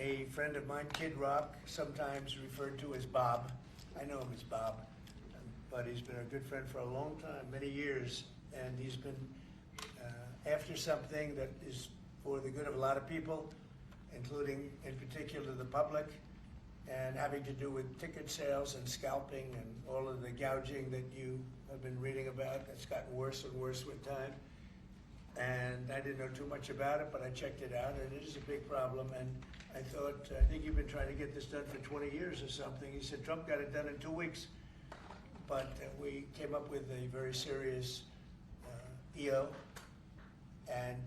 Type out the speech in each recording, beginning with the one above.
a friend of mine, Kid Rock, sometimes referred to as Bob. I know him as Bob, but he's been a good friend for a long time, many years, and he's been after something that is for the good of a lot of people, including, in particular, the public, and having to do with ticket sales and scalping and all of the gouging that you have been reading about. That's gotten worse and worse with time. And I didn't know too much about it, but I checked it out, and it is a big problem. And I thought, I think you've been trying to get this done for 20 years or something. He said Trump got it done in 2 weeks. But we came up with a very serious EO, and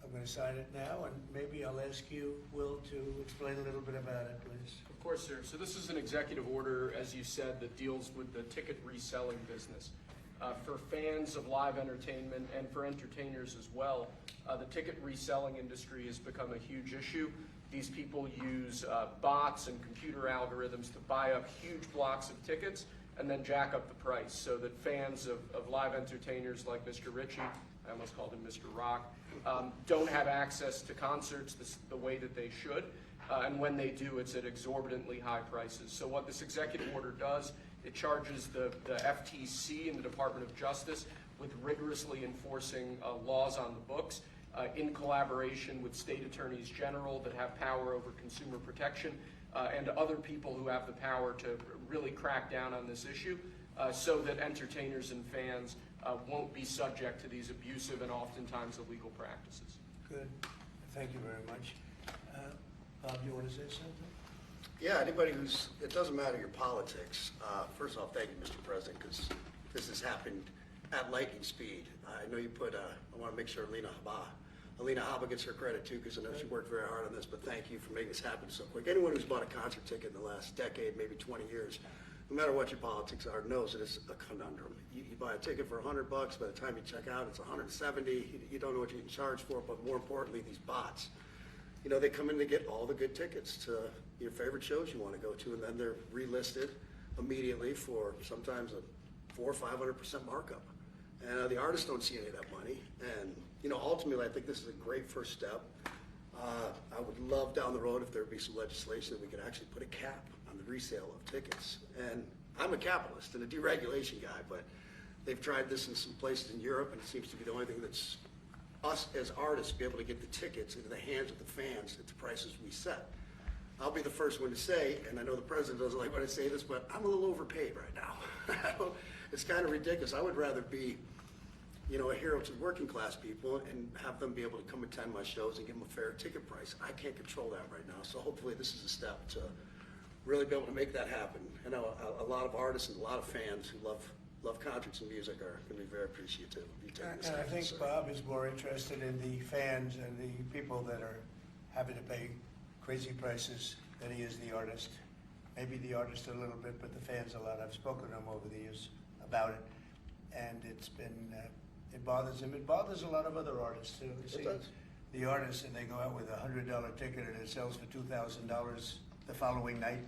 I'm going to sign it now, and maybe I'll ask you, Will, to explain a little bit about it, please. Of course, sir. So this is an executive order, as you said, that deals with the ticket reselling business. For fans of live entertainment and for entertainers as well, the ticket reselling industry has become a huge issue. These people use bots and computer algorithms to buy up huge blocks of tickets and then jack up the price so that fans of live entertainers like Mr. Ritchie, I almost called him Mr. Rock, don't have access to concerts the way that they should. And when they do, it's at exorbitantly high prices. So what this executive order does, it charges the FTC and the Department of Justice with rigorously enforcing laws on the books in collaboration with state attorneys general that have power over consumer protection and other people who have the power to really crack down on this issue so that entertainers and fans won't be subject to these abusive and oftentimes illegal practices. Good. Thank you very much. Bob, do you want to say something? Yeah, anybody it doesn't matter your politics. First off, thank you, Mr. President, because this has happened at lightning speed. I know you put, I want to make sure Alina Habba gets her credit too, because I know she worked very hard on this, but thank you for making this happen so quick. Anyone who's bought a concert ticket in the last decade, maybe 20 years, no matter what your politics are, knows that it's a conundrum. You buy a ticket for $100, by the time you check out, it's $170. You don't know what you can charge for, but more importantly, these bots. You know, they come in to get all the good tickets to your favorite shows you want to go to, and then they're relisted immediately for sometimes a 400 or 500% markup. And the artists don't see any of that money. And, you know, ultimately, I think this is a great first step. I would love down the road if there would be some legislation that we could actually put a cap on the resale of tickets. And I'm a capitalist and a deregulation guy, but they've tried this in some places in Europe, and it seems to be the only thing that's us as artists be able to get the tickets into the hands of the fans at the prices we set. I'll be the first one to say, and I know the president doesn't like when I say this, but I'm a little overpaid right now. It's kind of ridiculous. I would rather be, you know, a hero to working class people and have them be able to come attend my shows and give them a fair ticket price. I can't control that right now, so hopefully this is a step to really be able to make that happen. I know a lot of artists and a lot of fans who love concerts and music are going to be very appreciative of you taking this And I action, think sir. Bob is more interested in the fans and the people that are having to pay crazy prices than he is the artist. Maybe the artist a little bit, but the fans a lot. I've spoken to him over the years about it, and it's been, it bothers him. It bothers a lot of other artists too. You see, does. the artists, and they go out with a $100 ticket and it sells for $2,000 the following night.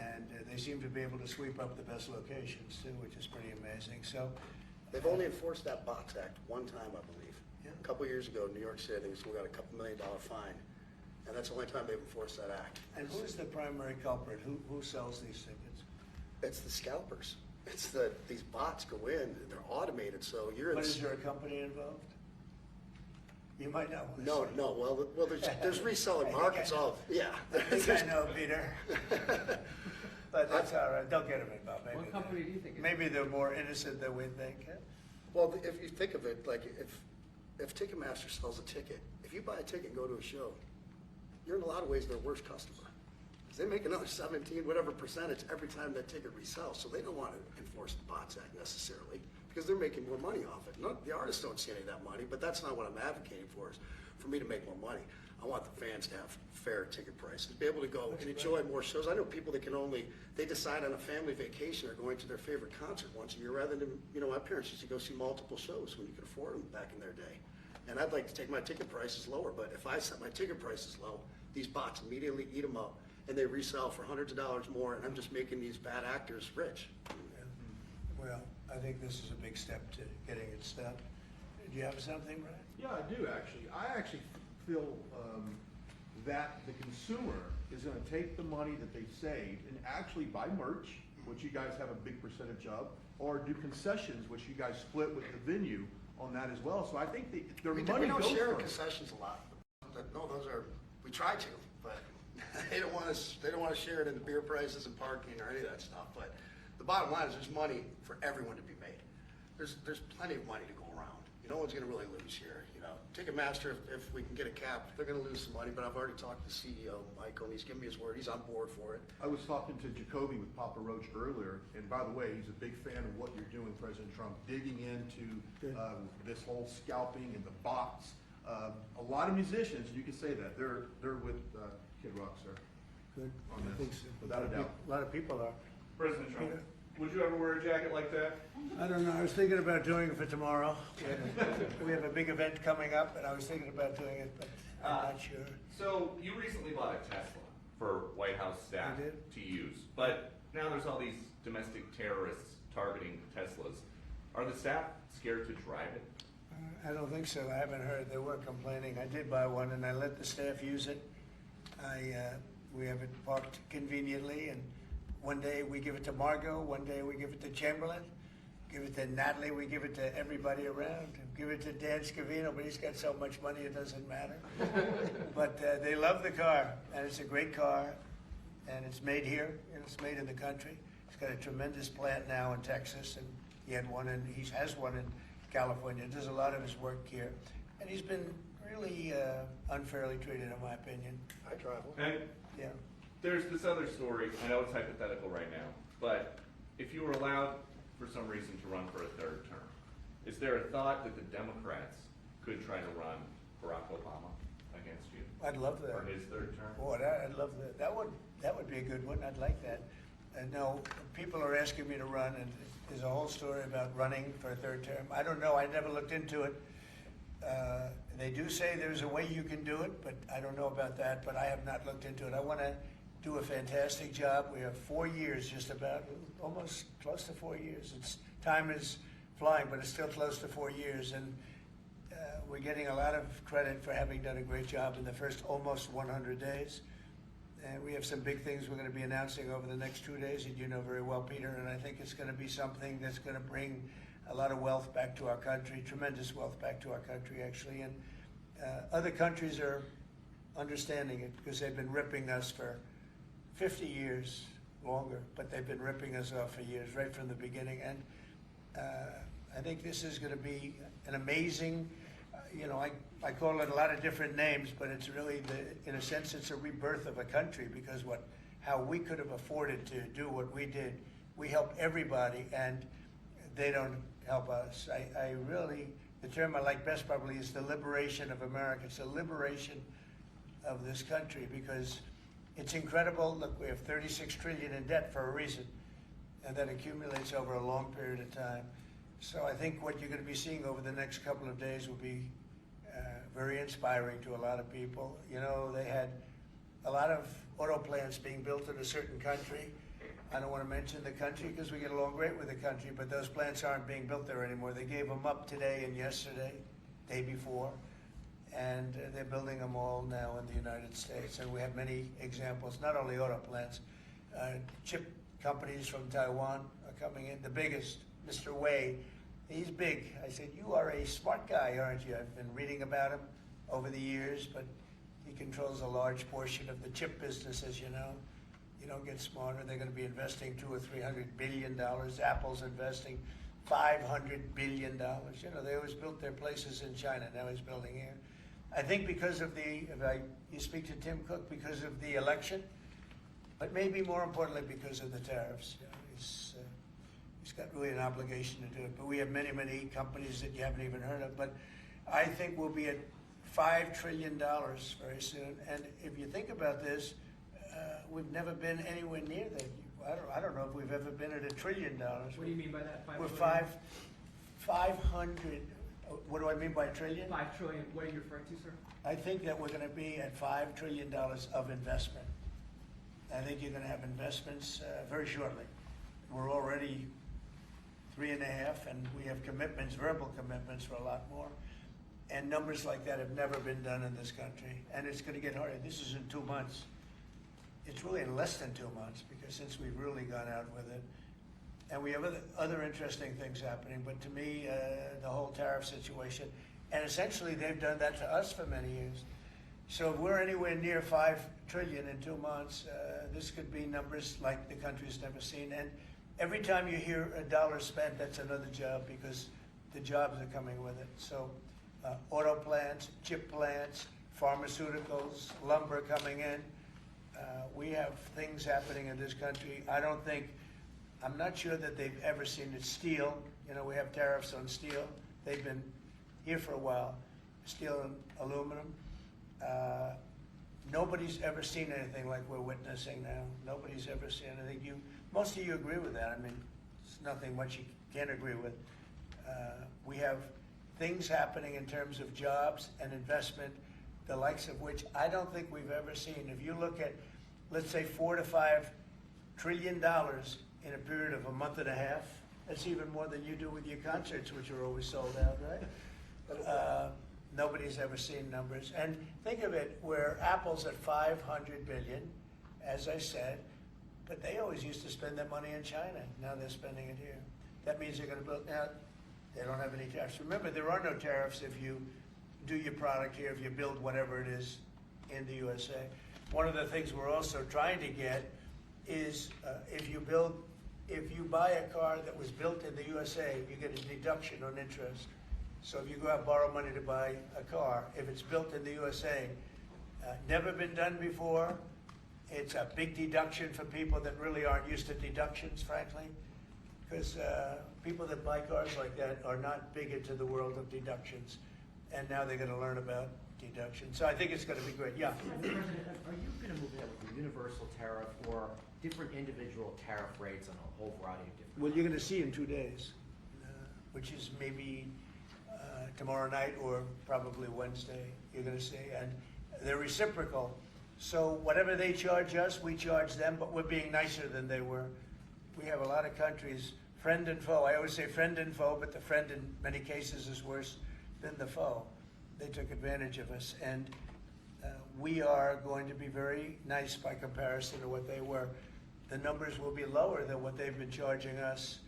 And they seem to be able to sweep up the best locations too, which is pretty amazing. So They've only enforced that Box Act one time, I believe. Yeah. A couple years ago in New York City, we got a couple $1 million fine. And that's the only time they've enforced that act. And who's the primary culprit? Who sells these tickets? It's the scalpers. It's these bots go in, they're automated, so you're in. But is there a company involved? You might not want to No, say. no, well, there's reselling markets all, yeah. I think I know, Peter. But that's all right. Don't get him involved. Maybe What company do you think it is? Maybe they're more innocent than we think. Well, if you think of it, like if Ticketmaster sells a ticket, if you buy a ticket and go to a show, you're in a lot of ways their worst customer. Because they make another 17, whatever percentage every time that ticket resells. So they don't want to enforce the Bots Act necessarily because they're making more money off it. The artists don't see any of that money, but that's not what I'm advocating for, is for me to make more money. I want the fans to have fair ticket prices, be able to go and enjoy more shows. I know people that they decide on a family vacation or going to their favorite concert once a year rather than, you know, my parents used to go see multiple shows when you could afford them back in their day. And I'd like to take my ticket prices lower, but if I set my ticket prices low, these bots immediately eat them up and they resell for hundreds of dollars more, and I'm just making these bad actors rich. Well, I think this is a big step to getting it stopped. Do you have something, Brian? Yeah, I do actually. I actually feel that the consumer is gonna take the money that they've saved and actually buy merch, which you guys have a big percentage of, or do concessions, which you guys split with the venue on that as well. So I think their We money don't goes share in first. concessions a lot. No, those are, we try to, but they don't want to share it in the beer prices and parking or any of that stuff. But the bottom line is there's money for everyone to be made. There's plenty of money to go around. No one's going to really lose here. Ticketmaster, if we can get a cap, they're going to lose some money, but I've already talked to the CEO, Michael, and he's given me his word. He's on board for it. I was talking to Jacoby with Papa Roach earlier, and by the way, he's a big fan of what you're doing, President Trump, digging into this whole scalping and the bots. A lot of musicians, you can say that, they're with Kid Rock, sir. Good. On I this, think so. without a doubt. A lot of people are. President Trump, Peter? would you ever wear a jacket like that? I don't know, I was thinking about doing it for tomorrow. We have a big event coming up, and I was thinking about doing it, but I'm not sure. So you recently bought a Tesla for White House staff I did. to use, but now there's all these domestic terrorists targeting Teslas. Are the staff scared to drive it? I don't think so. I haven't heard. They were complaining. I did buy one, and I let the staff use it. We have it parked conveniently, and one day we give it to Margot, one day we give it to Chamberlain, give it to Natalie, we give it to everybody around. Give it to Dan Scavino, but he's got so much money it doesn't matter. But they love the car, and it's a great car, and it's made here, and it's made in the country. He's got a tremendous plant now in Texas, and he has one in California. Does a lot of his work here, and he's been really unfairly treated, in my opinion. I travel. And Yeah. there's this other story, I know it's hypothetical right now, but if you were allowed for some reason to run for a third term, is there a thought that the Democrats could try to run Barack Obama against you I'd love that. for his third term? Boy, I'd love that. That would be a good one. I'd like that. And no, people are asking me to run, and there's a whole story about running for a third term. I don't know. I never looked into it. They do say there's a way you can do it, but I don't know about that. But I have not looked into it. I want to do a fantastic job. We have 4 years, just about, almost close to 4 years. Time is flying, but it's still close to 4 years, and we're getting a lot of credit for having done a great job in the first almost 100 days. And we have some big things we're going to be announcing over the next 2 days, and you know very well, Peter, and I think it's going to be something that's going to bring a lot of wealth back to our country, tremendous wealth back to our country, actually. And other countries are understanding it because they've been ripping us for 50 years longer, but they've been ripping us off for years, right from the beginning. And I think this is going to be an amazing, I call it a lot of different names, but it's really, in a sense, it's a rebirth of a country, because how we could have afforded to do what we did. We help everybody, and they don't help us. I really, the term I like best probably is the liberation of America. It's the liberation of this country, because it's incredible. Look, we have 36 trillion in debt for a reason, and that accumulates over a long period of time. So I think what you're going to be seeing over the next couple of days will be very inspiring to a lot of people. They had a lot of auto plants being built in a certain country. I don't want to mention the country because we get along great with the country, but those plants aren't being built there anymore. They gave them up today and yesterday, day before, and they're building them all now in the United States. And we have many examples, not only auto plants, chip companies from Taiwan are coming in. The biggest, Mr. Wei, he's big. I said, you are a smart guy, aren't you? I've been reading about him over the years, but he controls a large portion of the chip business, as you know. You don't get smarter. They're going to be investing $200 or $300 billion. Apple's investing $500 billion. They always built their places in China. Now he's building here. I think because of you speak to Tim Cook, because of the election, but maybe more importantly because of the tariffs. He's got really an obligation to do it. But we have many, many companies that you haven't even heard of. But I think we'll be at $5 trillion very soon. And if you think about this, we've never been anywhere near that. I don't know if we've ever been at $1 trillion. What do you mean by that? We're 500. What do I mean by trillion? 5 trillion. What are you referring to, sir? I think that we're going to be at $5 trillion of investment. I think you're going to have investments very shortly. We're already 3.5, and we have commitments, verbal commitments for a lot more. And numbers like that have never been done in this country, and it's gonna get harder. This is in 2 months. It's really in less than 2 months, because since we've really gone out with it. And we have other interesting things happening, but to me, the whole tariff situation, and essentially they've done that to us for many years. So if we're anywhere near 5 trillion in 2 months, this could be numbers like the country's never seen. And every time you hear a dollar spent, that's another job, because the jobs are coming with it. So auto plants, chip plants, pharmaceuticals, lumber coming in. We have things happening in this country. I'm not sure that they've ever seen it. Steel, you know, we have tariffs on steel. They've been here for a while. Steel and aluminum. Nobody's ever seen anything like we're witnessing now. Nobody's ever seen anything. Most of you agree with that. I mean, it's nothing much you can't agree with. We have things happening in terms of jobs and investment, the likes of which I don't think we've ever seen. If you look at, let's say, $4 to $5 trillion in a period of a month and a half, that's even more than you do with your concerts, which are always sold out, right? Nobody's ever seen numbers. And think of it, where Apple's at 500 billion, as I said, but they always used to spend that money in China. Now they're spending it here. That means they're going to build, now they don't have any tariffs. Remember, there are no tariffs if you do your product here, if you build whatever it is in the USA. One of the things we're also trying to get is if you buy a car that was built in the USA, you get a deduction on interest. So if you go out and borrow money to buy a car, if it's built in the USA, never been done before. It's a big deduction for people that really aren't used to deductions, frankly, because people that buy cars like that are not big into the world of deductions, and now they're going to learn about deductions. So I think it's going to be great. Yeah. Mr. President, are you going to move ahead with a universal tariff or different individual tariff rates on a whole variety of different? Well, you're going to see in 2 days, which is maybe tomorrow night or probably Wednesday. You're going to see, and they're reciprocal. So whatever they charge us, we charge them, but we're being nicer than they were. We have a lot of countries, friend and foe. I always say friend and foe, but the friend in many cases is worse than the foe. They took advantage of us, and we are going to be very nice by comparison to what they were. The numbers will be lower than what they've been charging us,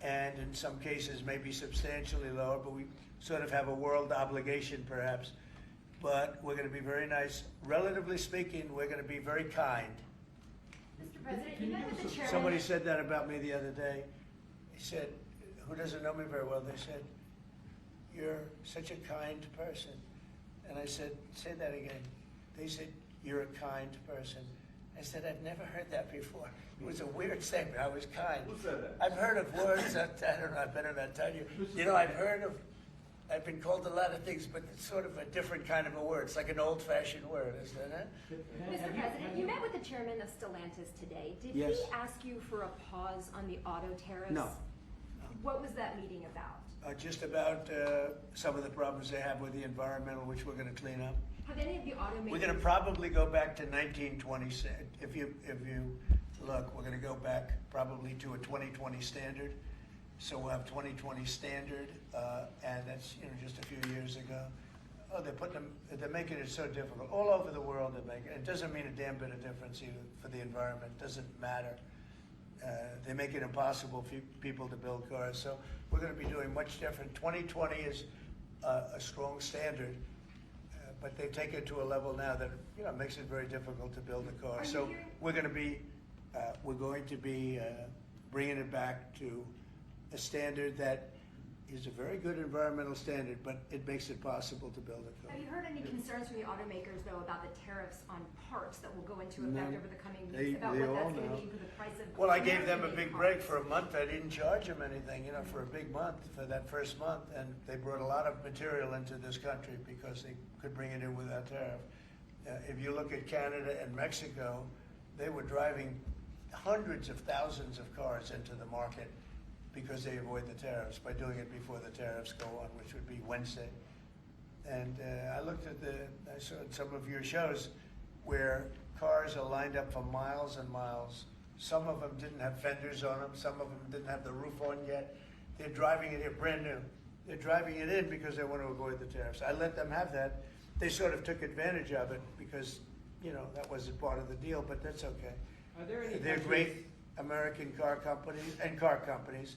and in some cases maybe substantially lower, but we sort of have a world obligation perhaps. But we're going to be very nice. Relatively speaking, we're going to be very kind. Mr. President, you met with the chairman. Somebody said that about me the other day. He said, who doesn't know me very well, they said, "You're such a kind person." And I said, "Say that again." They said, "You're a kind person." I said, "I've never heard that before." It was a weird statement. I was kind. Who said that? I've heard of words that, I don't know, I better not tell you. You know, I've been called a lot of things, but it's sort of a different kind of a word. It's like an old-fashioned word, isn't it? Mr. President, you met with the chairman of Stellantis today. Did Yes. he ask you for a pause on the auto tariffs? No. What was that meeting about? Just about some of the problems they have with the environmental, which we're going to clean up. Have any of the automakers? We're going to probably go back to 1920. If you look, we're going to go back probably to a 2020 standard. So we'll have 2020 standard, and that's just a few years ago. Oh, they're making it so difficult all over the world. They're making it doesn't mean a damn bit of difference either for the environment. It doesn't matter. They make it impossible for people to build cars. So we're going to be doing much different. 2020 is a strong standard, but they take it to a level now that makes it very difficult to build a car. So we're going to be bringing it back to a standard that is a very good environmental standard, but it makes it possible to build a car. Have you heard any concerns from the automakers, though, about the tariffs on parts that will go into effect No. over the coming They- weeks? About they what all that's going know. to mean for the price of Well, I gave them a American-made big break cars? for a month. I didn't charge them anything, for a big month, for that first month. And they brought a lot of material into this country because they could bring it in without tariff. If you look at Canada and Mexico, they were driving hundreds of thousands of cars into the market because they avoid the tariffs by doing it before the tariffs go on, which would be Wednesday. And I looked at I saw some of your shows where cars are lined up for miles and miles. Some of them didn't have fenders on them. Some of them didn't have the roof on yet. They're driving it here brand new. They're driving it in because they want to avoid the tariffs. I let them have that. They sort of took advantage of it because, you know, that wasn't part of the deal, but that's okay. Are there any They're countries- great American car companies,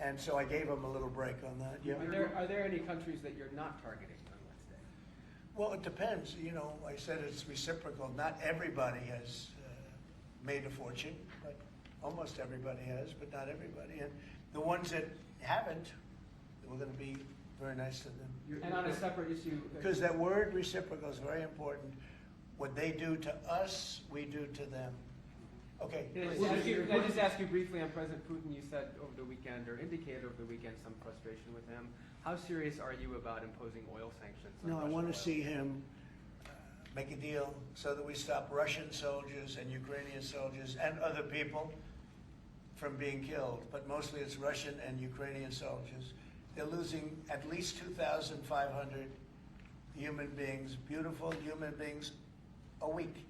and so I gave them a little break on that. Yeah. Are there any countries that you're not targeting on Wednesday? Well, it depends. You know, I said it's reciprocal. Not everybody has made a fortune, but almost everybody has, but not everybody. And the ones that haven't, we're going to be very nice to them. And on a separate issue. Because that word reciprocal is very important. What they do to us, we do to them. Okay. Can I just ask you briefly on President Putin? You said over the weekend, or indicated over the weekend, some frustration with him. How serious are you about imposing oil sanctions on No, I Russian want oil? to see him make a deal so that we stop Russian soldiers and Ukrainian soldiers and other people from being killed. But mostly it's Russian and Ukrainian soldiers. They're losing at least 2,500 human beings, beautiful human beings, a week.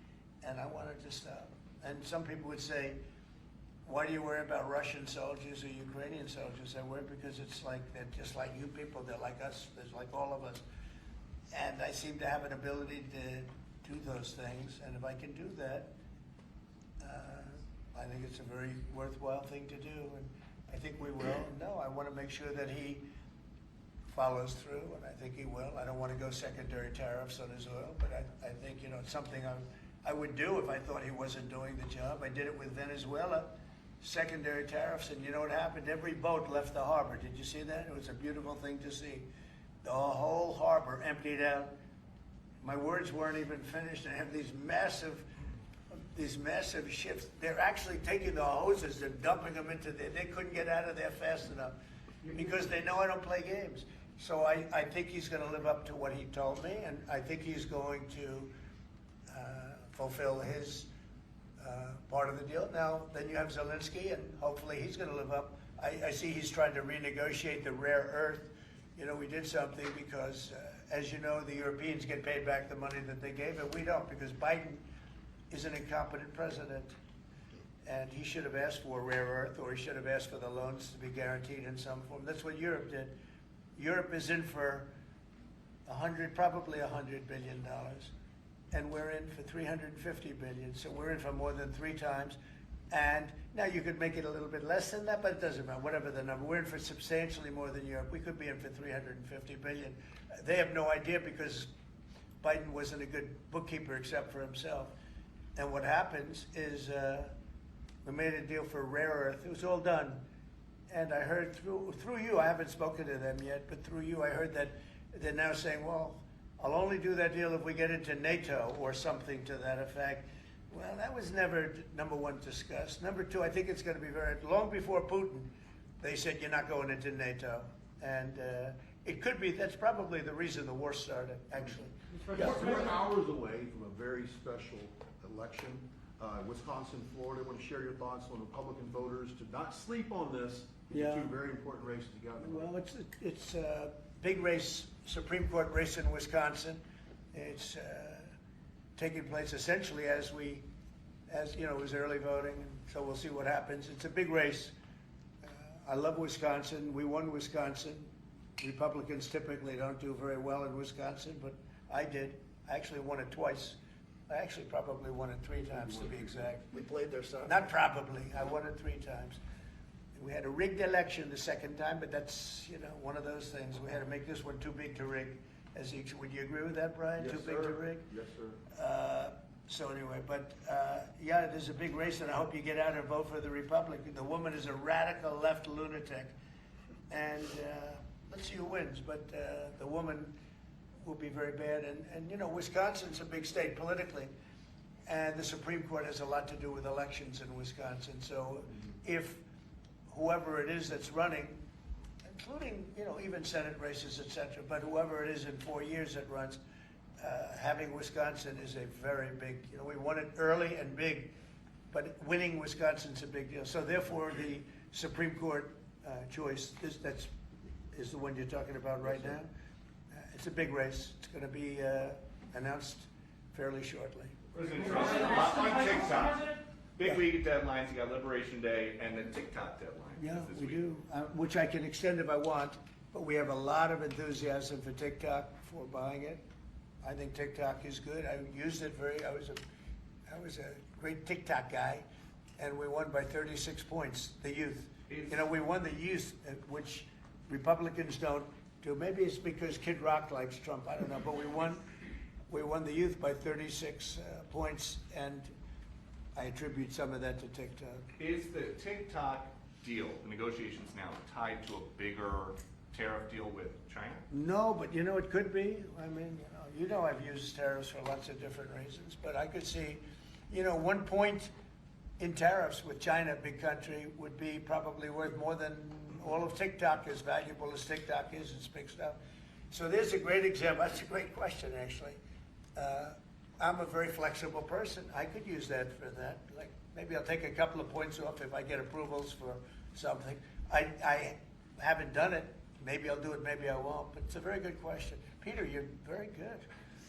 And I want it to stop. And some people would say, why do you worry about Russian soldiers or Ukrainian soldiers? I worry because it's like, they're just like you people, they're like us, they're like all of us. And I seem to have an ability to do those things, and if I can do that, I think it's a very worthwhile thing to do, and I think we will. No, I want to make sure that he follows through, and I think he will. I don't want to go secondary tariffs on his oil, but I think, you know, it's something I would do if I thought he wasn't doing the job. I did it with Venezuela, secondary tariffs, and you know what happened? Every boat left the harbor. Did you see that? It was a beautiful thing to see. The whole harbor emptied out. My words weren't even finished, and I have these massive ships. They're actually taking the hoses and dumping them into there. They couldn't get out of there fast enough because they know I don't play games. So I think he's going to live up to what he told me, and I think he's going to fulfill his part of the deal. Now, then you have Zelensky, and hopefully he's going to live up. I see he's trying to renegotiate the rare earth. You know, we did something because, as you know, the Europeans get paid back the money that they gave, and we don't, because Biden is an incompetent president. And he should have asked for rare earth, or he should have asked for the loans to be guaranteed in some form. That's what Europe did. Europe is in for probably $100 billion. And we're in for 350 billion. So we're in for more than 3 times. And now you could make it a little bit less than that, but it doesn't matter, whatever the number. We're in for substantially more than Europe. We could be in for 350 billion. They have no idea because Biden wasn't a good bookkeeper except for himself. And what happens is we made a deal for rare earth. It was all done. And I heard through you, I haven't spoken to them yet, but through you I heard that they're now saying, well, I'll only do that deal if we get into NATO or something to that effect. Well, that was never, number one, discussed. Number two, I think it's going to be long before Putin, they said you're not going into NATO. And it could be, that's probably the reason the war started, actually. We're hours away from a very special election. Wisconsin, Florida. I want to share your thoughts on Republican voters to not sleep on this. Yeah. 2 very important races together. Well, it's a big race, Supreme Court race in Wisconsin. It's taking place essentially as you know, it was early voting, so we'll see what happens. It's a big race. I love Wisconsin. We won Wisconsin. Republicans typically don't do very well in Wisconsin, but I did. I actually won it twice. I actually probably won it 3 times to be exact. We played their side. Not probably. I won it 3 times. We had a rigged election the second time, but that's, you know, one of those things. We had to make this one too big to rig. Would you agree with that, Brian? Yes, Too big sir. to rig? Yes, sir. So anyway, but yeah, there's a big race, and I hope you get out and vote for the Republican. The woman is a radical left lunatic, and let's see who wins. But the woman will be very bad, and you know, Wisconsin's a big state politically, and the Supreme Court has a lot to do with elections in Wisconsin. So if whoever it is that's running, including, you know, even Senate races, et cetera, but whoever it is in 4 years that runs, having Wisconsin is a very big, you know, we won it early and big, but winning Wisconsin's a big deal. So therefore, the Supreme Court choice is the one you're talking about right now. It's a big race. It's going to be announced fairly shortly. President Trump, on TikTok, big week of deadlines. You got Liberation Day and the TikTok deadline. Yeah, this we week. do, which I can extend if I want. but we have a lot of enthusiasm for TikTok for buying it. I think TikTok is good. I used it I was a great TikTok guy, and we won by 36 points, the youth. You know, we won the youth, which Republicans don't do. Maybe it's because Kid Rock likes Trump, I don't know, but we won the youth by 36 points, and I attribute some of that to TikTok. Is the TikTok deal, the negotiations now, tied to a bigger tariff deal with China? No, but you know, it could be. I mean, you know I've used tariffs for lots of different reasons, but I could see, you know, 1 point in tariffs with China, a big country, would be probably worth more than all of TikTok, as valuable as TikTok is. It's big stuff. So there's a great example. That's a great question, actually. I'm a very flexible person. I could use that for that. Like, maybe I'll take a couple of points off if I get approvals for something. I haven't done it. Maybe I'll do it, maybe I won't. But it's a very good question. Peter, you're very good.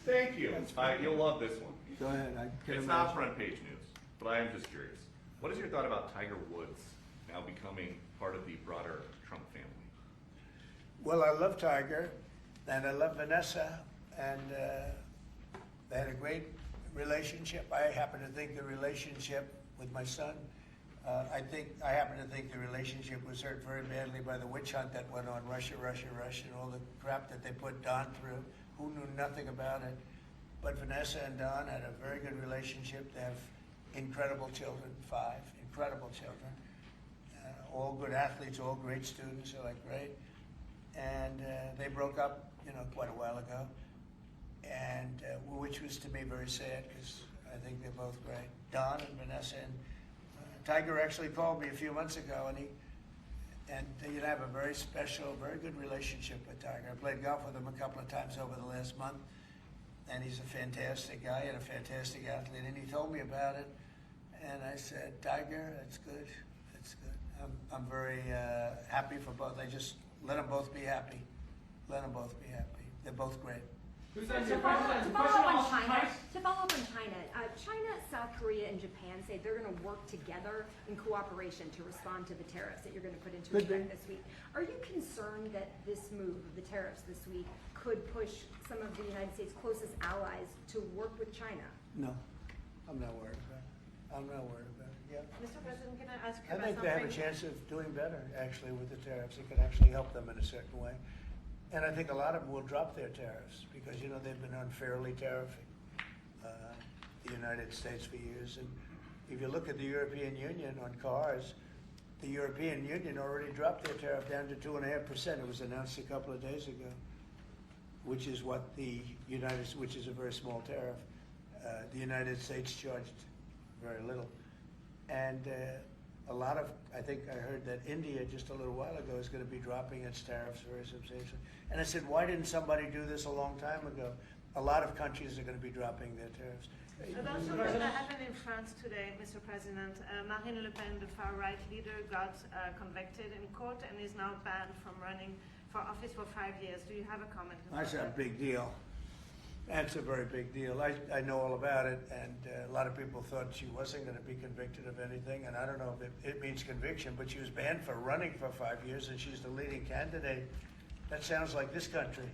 Thank you. You'll love this one. Go ahead. It's not front page news, but I am just curious. What is your thought about Tiger Woods now becoming part of the broader Trump family? Well, I love Tiger, and I love Vanessa, and they had a great relationship. I happen to think the relationship with my son, I happen to think the relationship was hurt very badly by the witch hunt that went on, Russia, and all the crap that they put Don through, who knew nothing about it. But Vanessa and Don had a very good relationship. They have incredible children, 5 incredible children, all good athletes, all great students, they're like great. And they broke up, you know, quite a while ago, and which was to me very sad, because I think they're both great. Don and Vanessa, and Tiger actually called me a few months ago, and you have a very special, very good relationship with Tiger. I played golf with him a couple of times over the last month, and he's a fantastic guy and a fantastic athlete. And he told me about it, and I said, Tiger, that's good, that's good. I'm very happy for both. I just let them both be happy. Let them both be happy. They're both great. To follow up on China, China, South Korea, and Japan say they're going to work together in cooperation to respond to the tariffs that you're going to put into effect this week. Are you concerned that this move of the tariffs this week could push some of the United States' closest allies to work with China? No, I'm not worried about it. I'm not worried about it, yeah. Mr. President, can I ask you I about think something? they have a chance of doing better, actually, with the tariffs. It could actually help them in a certain way. And I think a lot of them will drop their tariffs because, you know, they've been unfairly tariffing the United States for years. And if you look at the European Union on cars, the European Union already dropped their tariff down to 2.5%. It was announced a couple of days ago, which is what which is a very small tariff. The United States charged very little. And I think I heard that India just a little while ago is going to be dropping its tariffs very substantially. And I said, why didn't somebody do this a long time ago? A lot of countries are going to be dropping their tariffs. About something that happened in France today, Mr. President. Marine Le Pen, the far-right leader, got convicted in court and is now banned from running for office for 5 years. Do you have a comment? That's a big deal. That's a very big deal. I know all about it, and a lot of people thought she wasn't going to be convicted of anything, and I don't know if it means conviction, but she was banned for running for 5 years, and she's the leading candidate. That sounds like this country.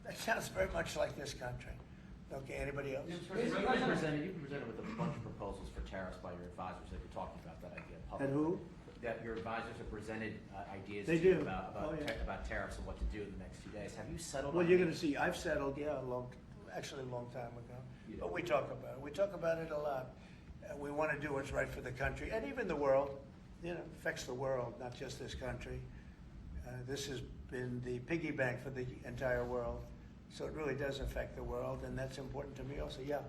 That sounds very much like this country. Okay, anybody else? You've been presented with a bunch of proposals for tariffs by your advisors that you're talking about that idea publicly. And who? That your advisors have presented ideas They to you do. about Oh, yeah. about tariffs and what to do in the next few days. Have you settled Well, on you're any- going to see, I've settled, yeah, a long time ago. You But do. we talk about it. We talk about it a lot. We want to do what's right for the country and even the world. You know, affects the world, not just this country. This has been the piggy bank for the entire world. So it really does affect the world, and that's important to me also, yeah.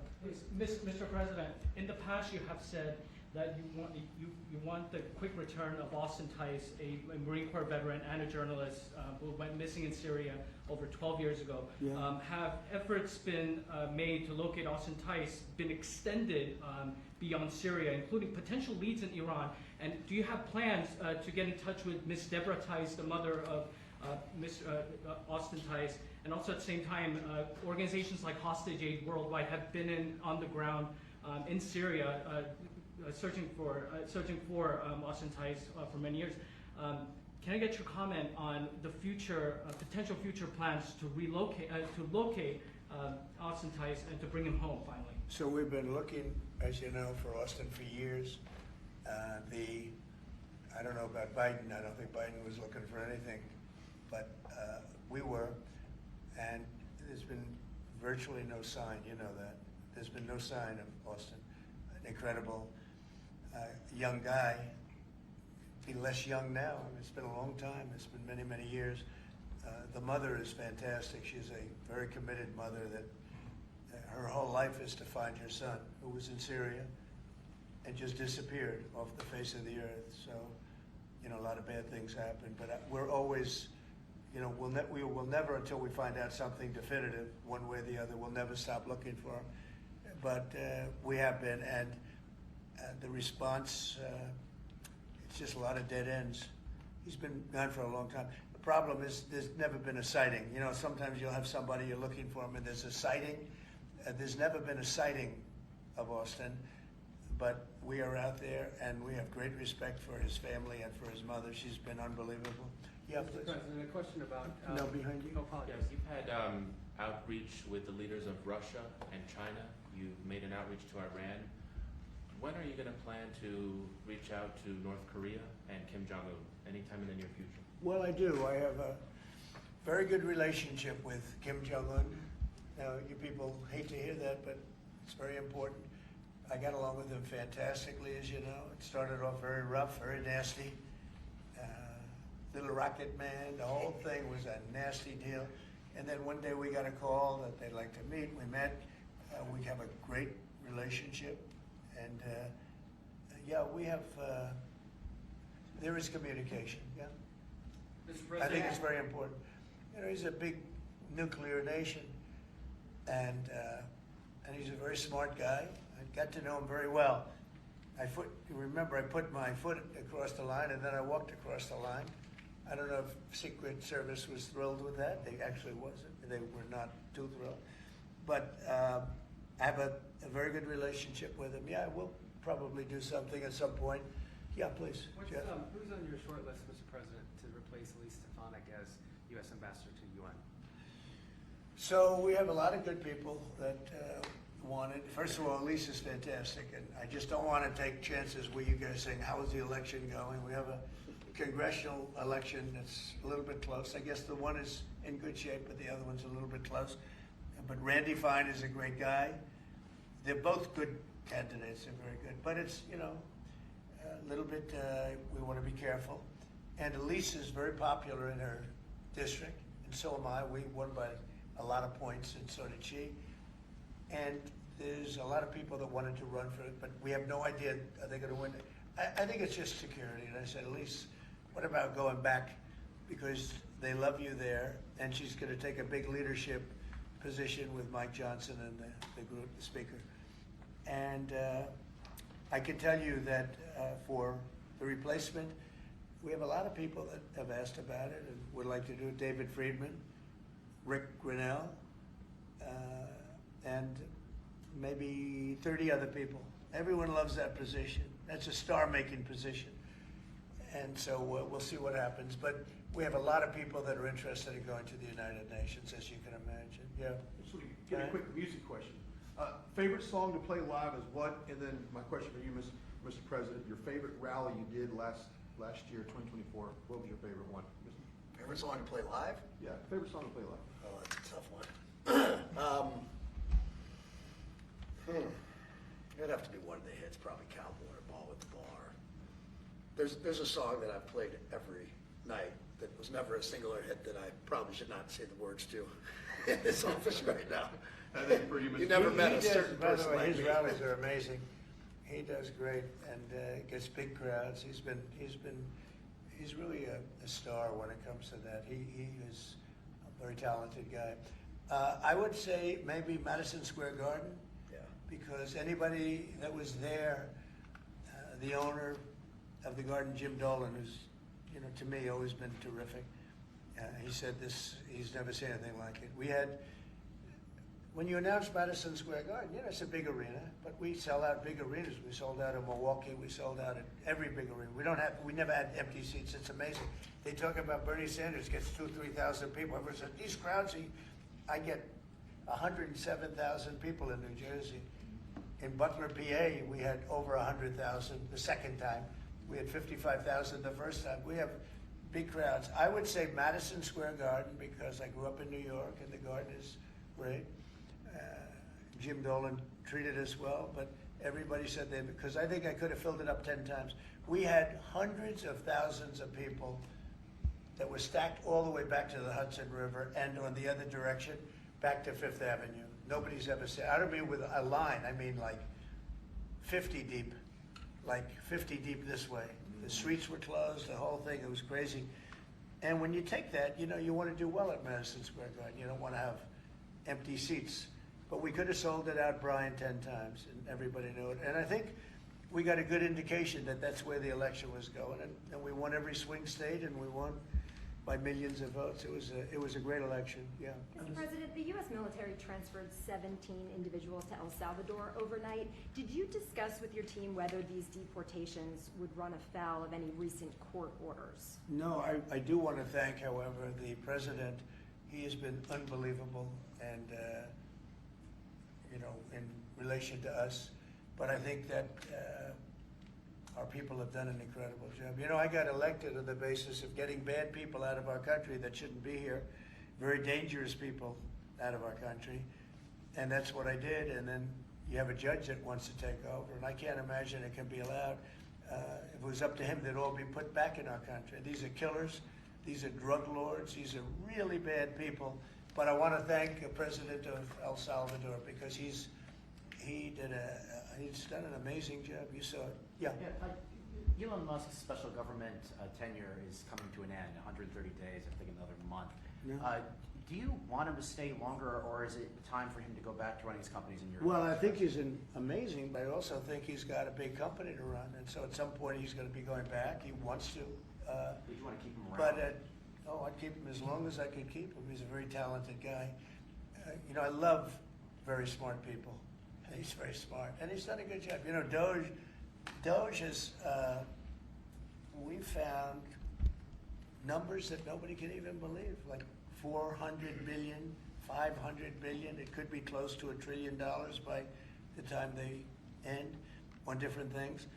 Mr. President, in the past you have said that you want the quick return of Austin Tice, a Marine Corps veteran and a journalist who went missing in Syria over 12 years ago. Yeah. Have efforts been made to locate Austin Tice been extended beyond Syria, including potential leads in Iran? And do you have plans to get in touch with Ms. Deborah Tice, the mother of Mr. Austin Tice? And also at the same time, organizations like Hostage Aid Worldwide have been on the ground in Syria searching for Austin Tice for many years. can I get your comment on the future, potential future plans to relocate, to locate Austin Tice and to bring him home finally? So we've been looking, as you know, for Austin for years. I don't know about Biden. I don't think Biden was looking for anything, but we were, and there's been virtually no sign. You know that there's been no sign of Austin. An incredible young guy. Be less young now. I mean, it's been a long time. It's been many, many years. The mother is fantastic. She's a very committed mother that her whole life is to find her son, who was in Syria and just disappeared off the face of the earth. So, you know, a lot of bad things happen. But we're always, you know, we will never, until we find out something definitive, one way or the other, we'll never stop looking for him. But we have been, and the response, it's just a lot of dead ends. He's been gone for a long time. The problem is there's never been a sighting. You know, sometimes you'll have somebody, you're looking for him, and there's a sighting. There's never been a sighting of Austin, but we are out there, and we have great respect for his family and for his mother. She's been unbelievable. Yeah, Mr. please. President, a question about. No, behind you. Oh, apologies. Yes, you've had outreach with the leaders of Russia and China. You've made an outreach to Iran. When are you going to plan to reach out to North Korea and Kim Jong-un? Anytime in the near future? Well, I do. I have a very good relationship with Kim Jong-un. Now, you people hate to hear that, but it's very important. I got along with him fantastically, as you know. It started off very rough, very nasty. Little rocket man, the whole thing was a nasty deal. And then one day we got a call that they'd like to meet. We met. We have a great relationship. And yeah, we have, there is communication, yeah. Mr. I President. think it's very important. You know, he's a big nuclear nation, and he's a very smart guy. I got to know him very well. Remember, I put my foot across the line, and then I walked across the line. I don't know if Secret Service was thrilled with that. They actually wasn't. They were not too thrilled. But I have a very good relationship with him. Yeah, we'll probably do something at some point. Yeah, please. Jeff. Who's on your short list, Mr. President, to replace Elise Stefanik as U.S. Ambassador to UN? So we have a lot of good people that want it. First of all, Elise is fantastic, and I just don't want to take chances with you guys saying, how is the election going? We have a congressional election that's a little bit close. I guess the one is in good shape, but the other one's a little bit close. But Randy Fine is a great guy. They're both good candidates. They're very good. But it's, you know, a little bit, we want to be careful. And Elise is very popular in her district, and so am I. We won by a lot of points, and so did she. And there's a lot of people that wanted to run for it, but we have no idea, are they going to win it? I think it's just security. And I said, Elise, what about going back? Because they love you there, and she's going to take a big leadership position with Mike Johnson and the group, the speaker. And I can tell you that for the replacement, we have a lot of people that have asked about it and would like to do it. David Friedman, Rick Grinnell, and maybe 30 other people. Everyone loves that position. That's a star-making position. And so we'll see what happens. But we have a lot of people that are interested in going to the United Nations, as you can imagine. Yeah. So get a quick music question. Favorite song to play live is what? And then my question for you, Mr. President, your favorite rally you did last year, 2024. What was your favorite one? Favorite song to play live? Yeah, favorite song to play live. Oh, that's a tough one. It'd have to be one of the hits, probably Cowboy or Ball with the Bar. There's a song that I've played every night that was never a singular hit that I probably should not say the words to in this office right now. I think for you, Mr. You never met a He does, certain by the person way, like his me. rallies are amazing. He does great and gets big crowds. He's really a star when it comes to that. He is a very talented guy. I would say maybe Madison Square Garden. Yeah. Because anybody that was there, the owner of the garden, Jim Dolan, who's, you know, to me always been terrific. He said this, he's never seen anything like it. We had when you announce Madison Square Garden, you know, it's a big arena, but we sell out big arenas. We sold out in Milwaukee. We sold out at every big arena. We never had empty seats. It's amazing. They talk about Bernie Sanders gets 2,000 to 3,000 people. Everyone said, these crowds, I get 107,000 people in New Jersey. In Butler, PA, we had over 100,000 the second time. We had 55,000 the first time. We have big crowds. I would say Madison Square Garden because I grew up in New York and the garden is great. Jim Dolan treated us well, but everybody said they, because I think I could have filled it up 10 times. We had hundreds of thousands of people that were stacked all the way back to the Hudson River and on the other direction, back to Fifth Avenue. Nobody's ever said, I don't mean with a line, I mean like 50 deep, this way. The streets were closed, the whole thing, it was crazy. And when you take that, you know, you want to do well at Madison Square Garden. You don't want to have empty seats. But we could have sold it out, Brian, 10 times, and everybody knew it. And I think we got a good indication that that's where the election was going. And we won every swing state, and we won by millions of votes. It was a great election, yeah. Mr. President, the U.S. military transferred 17 individuals to El Salvador overnight. Did you discuss with your team whether these deportations would run afoul of any recent court orders? No, I do want to thank, however, the president. He has been unbelievable, and you know, in relation to us. But I think that our people have done an incredible job. You know, I got elected on the basis of getting bad people out of our country that shouldn't be here, very dangerous people out of our country, and that's what I did. And then you have a judge that wants to take over, and I can't imagine it can be allowed. If it was up to him, they'd all be put back in our country. These are killers. These are drug lords. These are really bad people. But I want to thank the president of El Salvador because he's done an amazing job. You saw it. Yeah. Elon Musk's special government tenure is coming to an end, 130 days, I think another month. Yeah. Do you want him to stay longer, or is it time for him to go back to running his companies in Europe? Well, I think he's amazing, but I also think he's got a big company to run, and so at some point he's going to be going back. He wants to. Would you want to keep him around? But I'd keep him as long as I could keep him. He's a very talented guy. You know, I love very smart people. And he's very smart, and he's done a good job. You know, DOGE has, we found numbers that nobody can even believe, like 400 billion, 500 billion. It could be close to $1 trillion by the time they end on different things.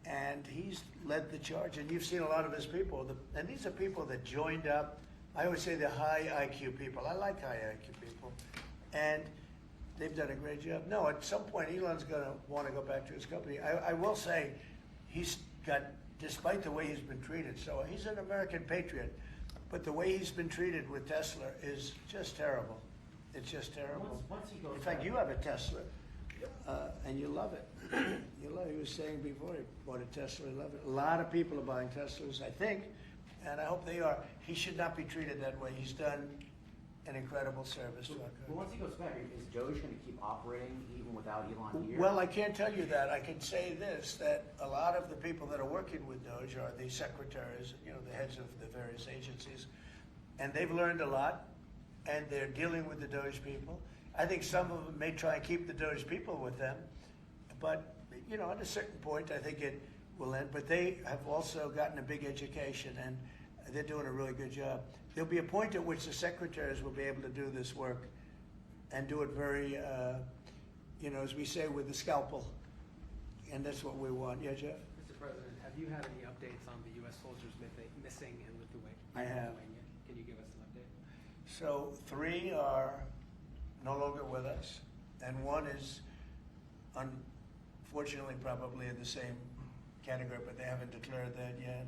And he's led the charge, and you've seen a lot of his people. And these are people that joined up. I always say they're high IQ people. I like high IQ people. And they've done a great job. No, at some point, Elon's going to want to go back to his company. I will say he's got, despite the way he's been treated, so he's an American patriot, but the way he's been treated with Tesla is just terrible. It's just terrible. Once he goes In fact, back- you have a Tesla, and you love it. You love it. He was saying before he bought a Tesla, he loved it. A lot of people are buying Teslas, I think, and I hope they are. He should not be treated that way. He's done an incredible service to our country. Well, once he goes back, is DOGE going to keep operating even without Elon here? Well, I can't tell you that. I can say this, that a lot of the people that are working with DOGE are the secretaries, you know, the heads of the various agencies, and they've learned a lot, and they're dealing with the DOGE people. I think some of them may try and keep the DOGE people with them, but, you know, at a certain point, I think it will end. But they have also gotten a big education, and they're doing a really good job. There'll be a point at which the secretaries will be able to do this work and do it very, you know, as we say, with the scalpel. And that's what we want. Yeah, Jeff? Mr. President, have you had any updates on the U.S. soldiers missing in Lithuania? I have. Can you give us an update? So 3 are no longer with us, and 1 is unfortunately probably in the same category, but they haven't declared that yet.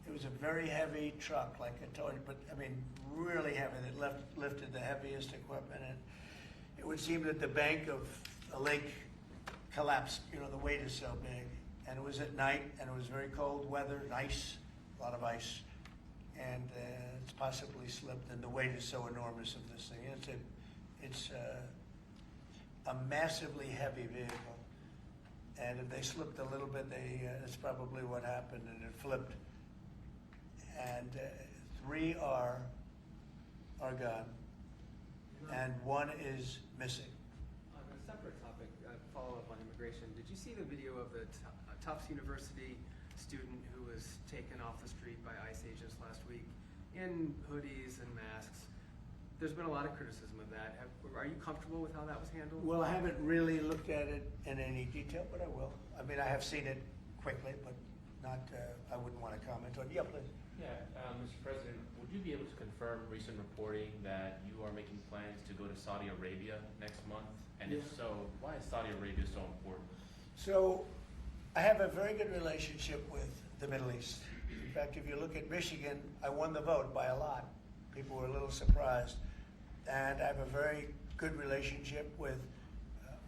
It was a very heavy truck, like I told you, but I mean, really heavy. That lifted the heaviest equipment, and it would seem that the bank of a lake collapsed. You know, the weight is so big, and it was at night, and it was very cold weather, and ice, a lot of ice, and it's possibly slipped. And the weight is so enormous of this thing. It's a massively heavy vehicle, and if they slipped a little bit, that's probably what happened, and it flipped. And 3 are gone. and one is missing. On a separate topic, follow-up on immigration, did you see the video of the Tufts University student who was taken off the street by ICE agents last week in hoodies and masks? There's been a lot of criticism of that. Are you comfortable with how that was handled? Well, I haven't really looked at it in any detail, but I will. I mean, I have seen it quickly, but not, I wouldn't want to comment on it. Yeah, please. Yeah, Mr. President, would you be able to confirm recent reporting that you are making plans to go to Saudi Arabia next month? And if so, why is Saudi Arabia so important? So, I have a very good relationship with the Middle East. In fact, if you look at Michigan, I won the vote by a lot. People were a little surprised. And I have a very good relationship with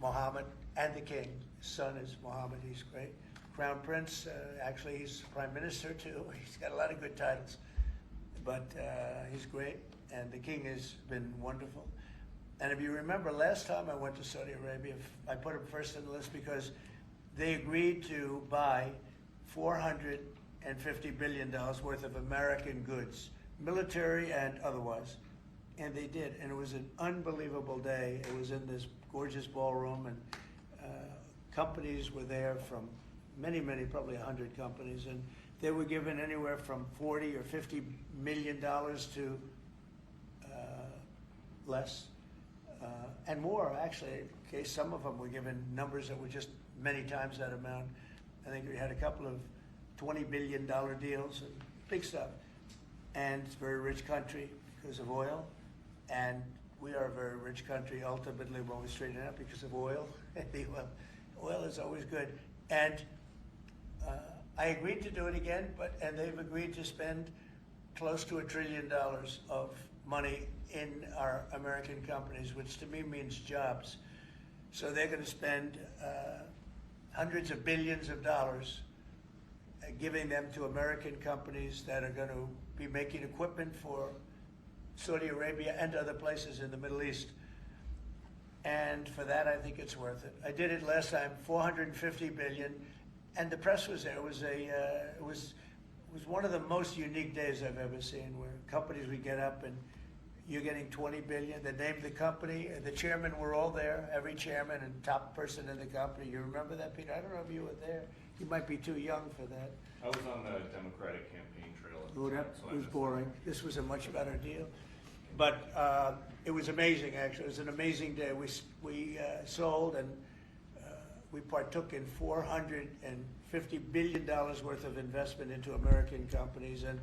Mohammed and the king. His son is Mohammed, he's great. Crown Prince, actually he's Prime Minister too. He's got a lot of good titles, but he's great. And the king has been wonderful. And if you remember, last time I went to Saudi Arabia, I put him first on the list because they agreed to buy $450 billion worth of American goods, military and otherwise. And they did, and it was an unbelievable day. It was in this gorgeous ballroom, and companies were there from many, probably 100 companies, and they were given anywhere from $40 or $50 million to less, and more, actually. Okay, some of them were given numbers that were just many times that amount. I think we had a couple of $20 billion deals, and big stuff. And it's a very rich country because of oil. And we are a very rich country ultimately when we straighten it out because of oil. Oil is always good. And I agreed to do it again, and they've agreed to spend close to $1 trillion of money in our American companies, which to me means jobs. So they're going to spend hundreds of billions of dollars giving them to American companies that are going to be making equipment for Saudi Arabia and other places in the Middle East. And for that, I think it's worth it. I did it last time, $450 billion, and the press was there. It was one of the most unique days I've ever seen, where companies would get up and you're getting $20 billion. They named the company. The chairmen were all there, every chairman and top person in the company. You remember that, Peter? I don't know if you were there. You might be too young for that. I was on the Democratic campaign trail. Oh, that was boring. This was a much better deal. But it was amazing, actually. It was an amazing day. We sold and we partook in $450 billion worth of investment into American companies. And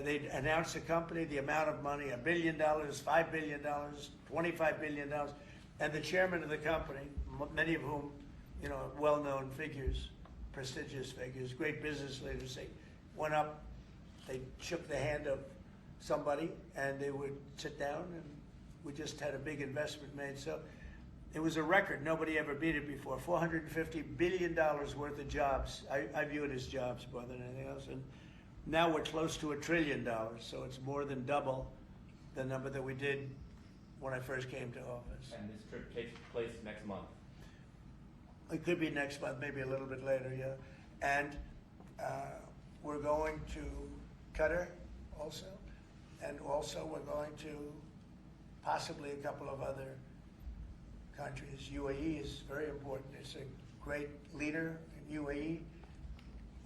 they announced the company, the amount of money, $1 billion, $5 billion, $25 billion. And the chairman of the company, many of whom, you know, well-known figures, prestigious figures, great business leaders, they went up, they shook the hand of somebody, and they would sit down, and we just had a big investment made. So it was a record. Nobody ever beat it before. $450 billion worth of jobs. I view it as jobs more than anything else. And now we're close to $1 trillion, so it's more than double the number that we did when I first came to office. And this trip takes place next month. It could be next month, maybe a little bit later, yeah. And we're going to Qatar also. And also we're going to possibly a couple of other countries. UAE is very important. It's a great leader in UAE.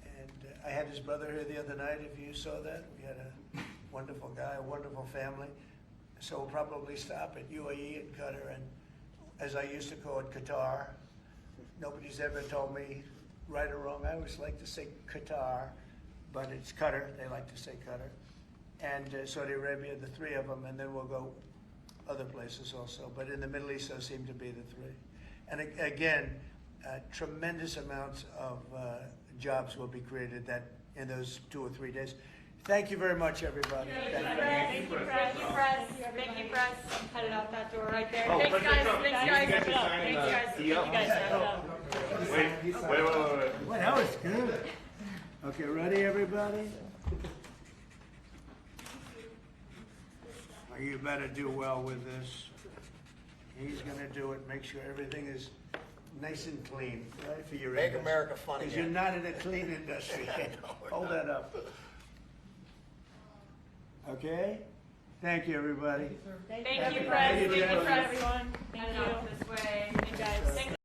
And I had his brother here the other night, if you saw that. We had a wonderful guy, a wonderful family. So we'll probably stop at UAE and Qatar, and as I used to call it, Qatar. Nobody's ever told me right or wrong. I always like to say Qatar, but it's Qatar. They like to say Qatar. And Saudi Arabia, the three of them, and then we'll go other places also. But in the Middle East, those seem to be the three. And again, tremendous amounts of jobs will be created in those 2 or 3 days. Thank you very much, everybody. Thank you, press. Thank you, press. Headed out that door right there. Oh, Thanks, President guys. Trump, Thanks, you guys. get to sign Thanks, the guys. deal. You guys wrap it up. Wait. Well, that was good. Okay, ready, everybody? Oh, you better do well with this. He's gonna do it. Make sure everything is nice and clean, right, for your Make industry. America fun Because you're again. not in a clean industry. No, we're Hold not. that up. Okay? Thank you, everybody. Thank you, Fred. Thank you, Fred, everyone. Thank you. This way. Thank you, guys. Thank